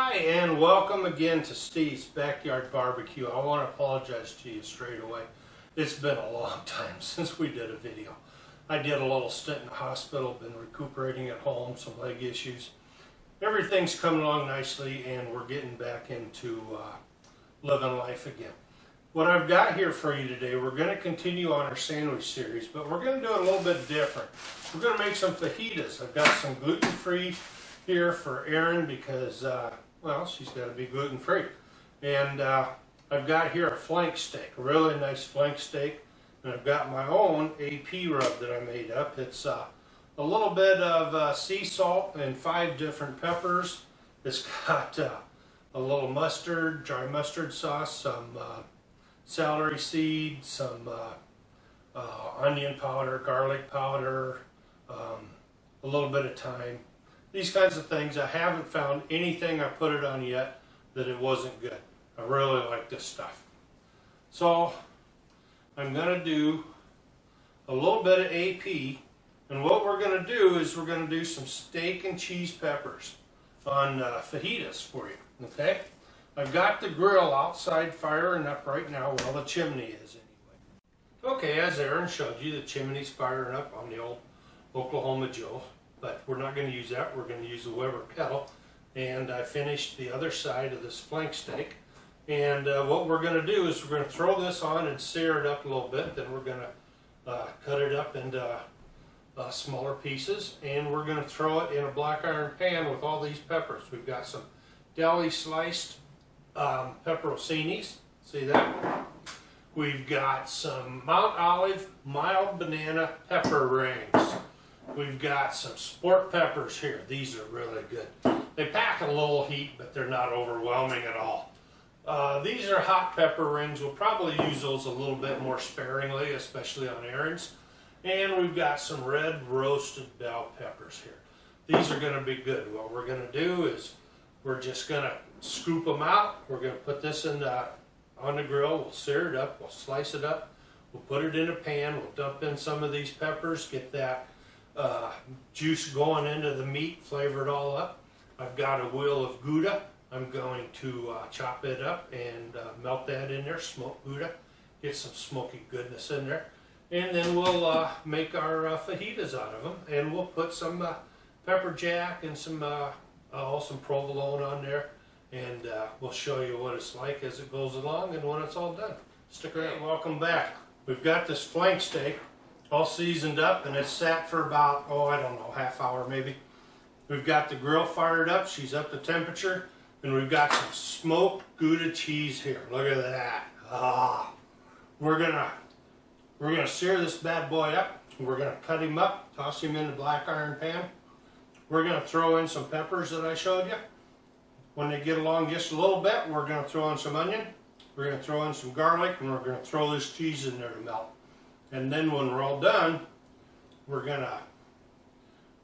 Hi, and welcome again to Steve's Backyard Barbecue. I want to apologize to you straight away. It's been a long time since we did a video. I did a little stint in the hospital, been recuperating at home, some leg issues. Everything's coming along nicely, and we're getting back into living life again. What I've got here for you today, we're going to continue on our sandwich series, but we're going to do it a little bit different. We're going to make some fajitas. I've got some gluten-free here for Erin because, well, she's got to be gluten-free. And I've got here a flank steak, a really nice flank steak. And I've got my own AP rub that I made up. It's a little bit of sea salt and 5 different peppers. It's got a little mustard, dry mustard sauce, some celery seed, some onion powder, garlic powder, a little bit of thyme. These kinds of things. I haven't found anything I put it on yet that it wasn't good. I really like this stuff. So I'm going to do a little bit of AP, and what we're going to do is we're going to do some steak and cheese peppers on fajitas for you. Okay? I've got the grill outside firing up right now. Well, the chimney is anyway. Okay, as Erin showed you, the chimney's firing up on the old Oklahoma Joe. But we're not going to use that. We're going to use a Weber kettle. And I finished the other side of this flank steak. And what we're going to do is we're going to throw this on and sear it up a little bit. Then we're going to cut it up into smaller pieces. And we're going to throw it in a black iron pan with all these peppers. We've got some deli sliced pepperoncinis. See that? We've got some Mount Olive mild banana pepper rings. We've got some sport peppers here. These are really good. They pack a little heat, but they're not overwhelming at all. These are hot pepper rings. We'll probably use those a little bit more sparingly, especially on Erin's. And we've got some red roasted bell peppers here. These are going to be good. What we're going to do is we're just going to scoop them out. We're going to put this in on the grill. We'll sear it up. We'll slice it up. We'll put it in a pan. We'll dump in some of these peppers, get that juice going into the meat, flavor it all up. I've got a wheel of Gouda. I'm going to chop it up and melt that in there, smoked Gouda, get some smoky goodness in there. And then we'll make our fajitas out of them, and we'll put some pepper jack and some provolone on there, and we'll show you what it's like as it goes along and when it's all done. Stick around. Welcome back. We've got this flank steak all seasoned up, and it's sat for about, I don't know, half hour maybe. We've got the grill fired up. She's up to temperature, and we've got some smoked Gouda cheese here. Look at that. We're gonna sear this bad boy up. We're gonna cut him up, toss him in the black iron pan. We're gonna throw in some peppers that I showed you. When they get along just a little bit, we're gonna throw in some onion. We're gonna throw in some garlic, and we're gonna throw this cheese in there to melt. And then when we're all done, we're going to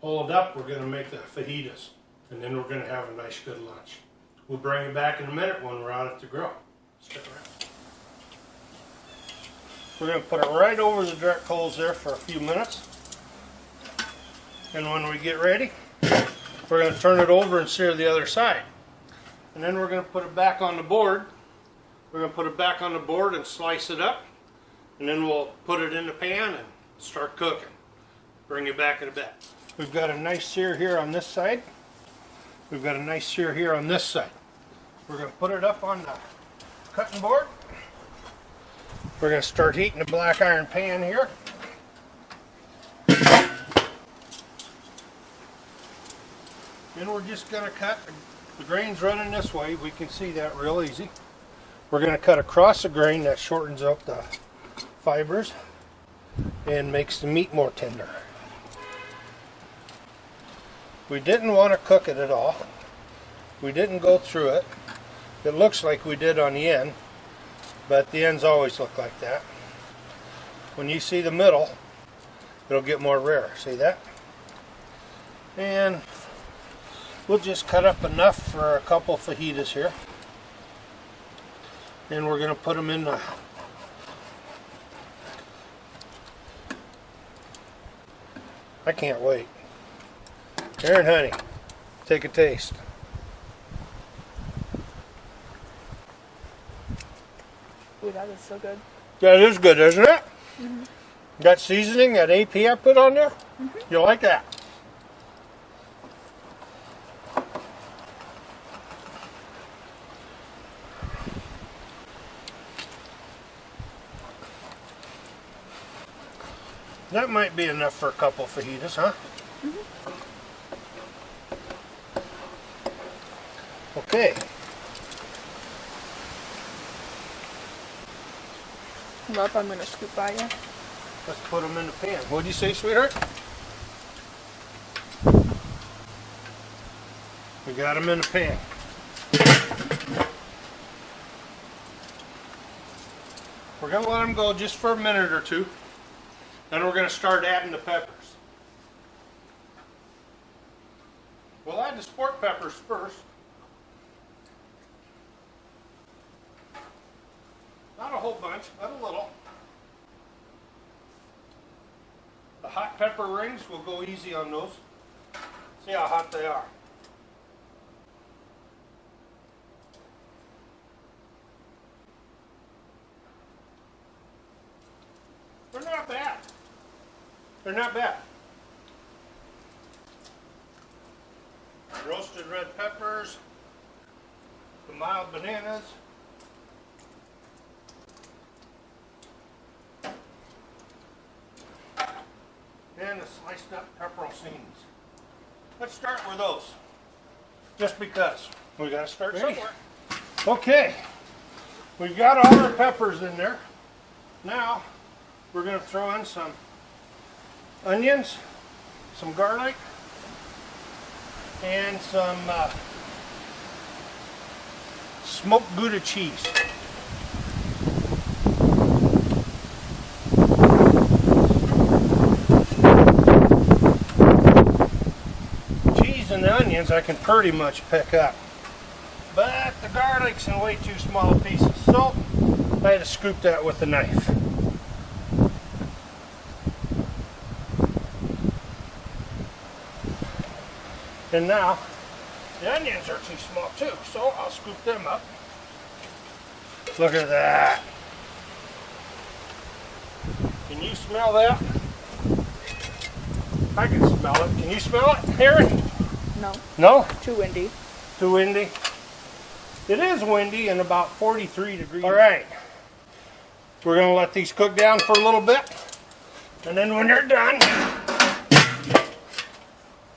pull it up. We're going to make the fajitas. And then we're going to have a nice good lunch. We'll bring it back in a minute when we're out at the grill. Stick around. We're going to put it right over the direct coals there for a few minutes. And when we get ready, we're going to turn it over and sear the other side. And then we're going to put it back on the board. We're going to put it back on the board and slice it up. And then we'll put it in the pan and start cooking. Bring it back in a bit. We've got a nice sear here on this side. We've got a nice sear here on this side. We're going to put it up on the cutting board. We're going to start heating the black iron pan here. Then we're just going to cut. The grain's running this way. We can see that real easy. We're going to cut across the grain. That shortens up the fibers and makes the meat more tender. We didn't want to cook it at all. We didn't go through it. It looks like we did on the end, but the ends always look like that. When you see the middle, it'll get more rare. See that? And we'll just cut up enough for a couple fajitas here. And we're going to put them in the I can't wait. Erin, honey, take a taste. Ooh, that is so good. That is good, isn't it? Mm-hmm. That seasoning, that AP I put on there, you like that? That might be enough for a couple fajitas, huh? Okay. Love, I'm gonna scoop by you. Let's put them in the pan. What'd you say, sweetheart? We got them in the pan. We're going to let them go just for a minute or two. Then we're going to start adding the peppers. We'll add the sport peppers first. Not a whole bunch, but a little. The hot pepper rings, we'll go easy on those. See how hot they are. They're not bad. They're not bad. Roasted red peppers, the mild bananas, and the sliced up pepperoncinis. Let's start with those, just because we got to start somewhere. Okay, we've got all our peppers in there. Now we're going to throw in some onions, some garlic, and some smoked Gouda cheese. Cheese and the onions I can pretty much pick up, but the garlic's in way too small pieces, so I had to scoop that with a knife. And now, the onions are too small too, so I'll scoop them up. Look at that. Can you smell that? I can smell it. Can you smell it, Aaron? No. No? Too windy. Too windy? It is windy and about 43 degrees. All right. We're going to let these cook down for a little bit. And then when they're done,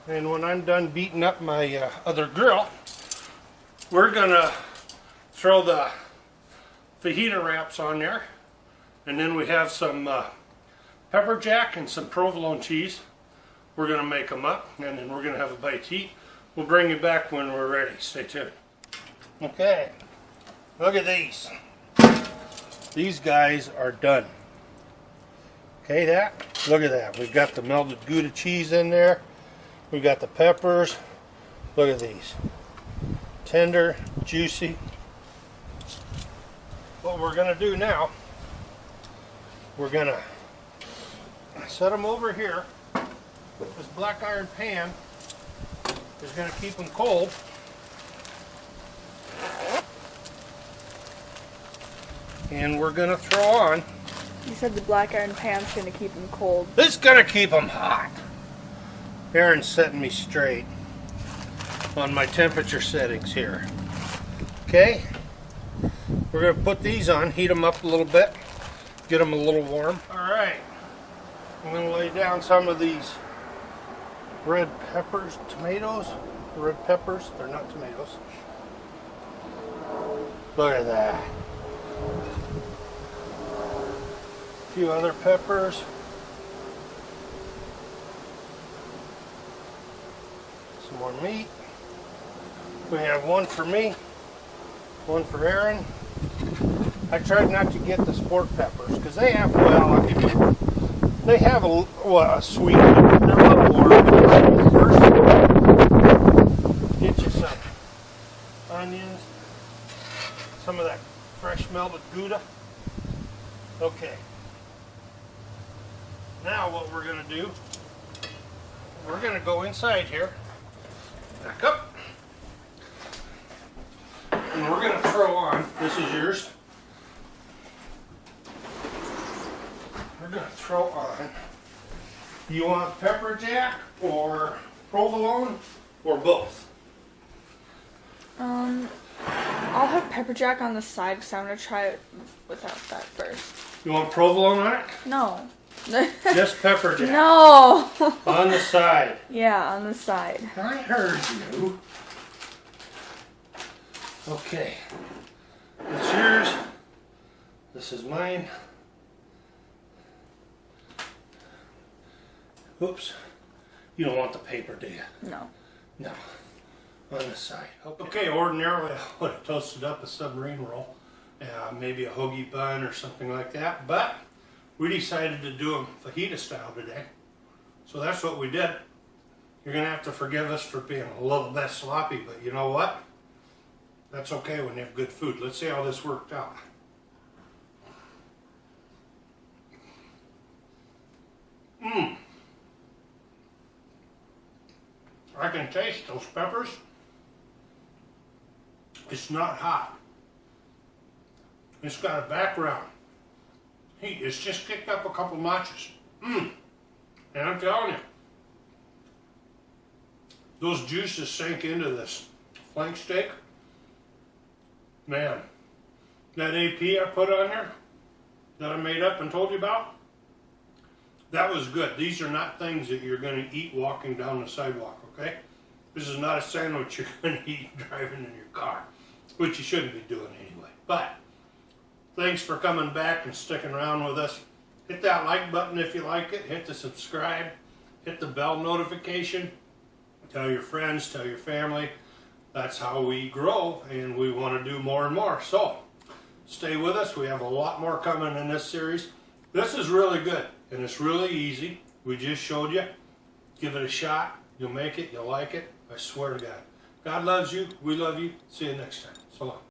and when I'm done beating up my other grill, we're going to throw the fajita wraps on there. And then we have some pepper jack and some provolone cheese. We're going to make them up, and then we're going to have a bite to eat. We'll bring you back when we're ready. Stay tuned. Okay, look at these. These guys are done. Okay, look at that. We've got the melted Gouda cheese in there. We've got the peppers. Look at these. Tender, juicy. What we're going to do now, we're going to set them over here. This black iron pan is going to keep them cold. And we're going to throw on. You said the black iron pan's going to keep them cold. It's going to keep them hot. Aaron's setting me straight on my temperature settings here. Okay? We're going to put these on, heat them up a little bit, get them a little warm. Alright. I'm going to lay down some of these red peppers, tomatoes. Red peppers, they're not tomatoes. Look at that. A few other peppers. Some more meat. We have one for me, one for Aaron. I tried not to get the sport peppers because they have, well, they have a sweet, they're a little warm. First, get you some onions, some of that fresh melted Gouda. Okay. Now what we're going to do, we're going to go inside here, back up, and we're going to throw on, this is yours, we're going to throw on. You want pepper jack or provolone or both? I'll have pepper jack on the side because I'm gonna try it without that first. You want provolone on it? No. Just pepper jack. No. On the side. Yeah, on the side. I heard you. Okay. It's yours. This is mine. Oops. You don't want the paper, do you? No. No. On the side. Okay, ordinarily I would have toasted up a submarine roll. Maybe a hoagie bun or something like that. But we decided to do them fajita style today. So that's what we did. You're going to have to forgive us for being a little bit sloppy, but you know what? That's okay when you have good food. Let's see how this worked out. I can taste those peppers. It's not hot. It's got a background heat. It's just kicked up a couple notches. And I'm telling you, those juices sink into this flank steak. Man, that AP I put on there, that I made up and told you about, that was good. These are not things that you're going to eat walking down the sidewalk, okay? This is not a sandwich you're going to eat driving in your car, which you shouldn't be doing anyway. But thanks for coming back and sticking around with us. Hit that like button if you like it. Hit the subscribe. Hit the bell notification. Tell your friends, tell your family. That's how we grow, and we want to do more and more. So stay with us. We have a lot more coming in this series. This is really good, and it's really easy. We just showed you. Give it a shot. You'll make it. You'll like it. I swear to God. God loves you. We love you. See you next time. So long.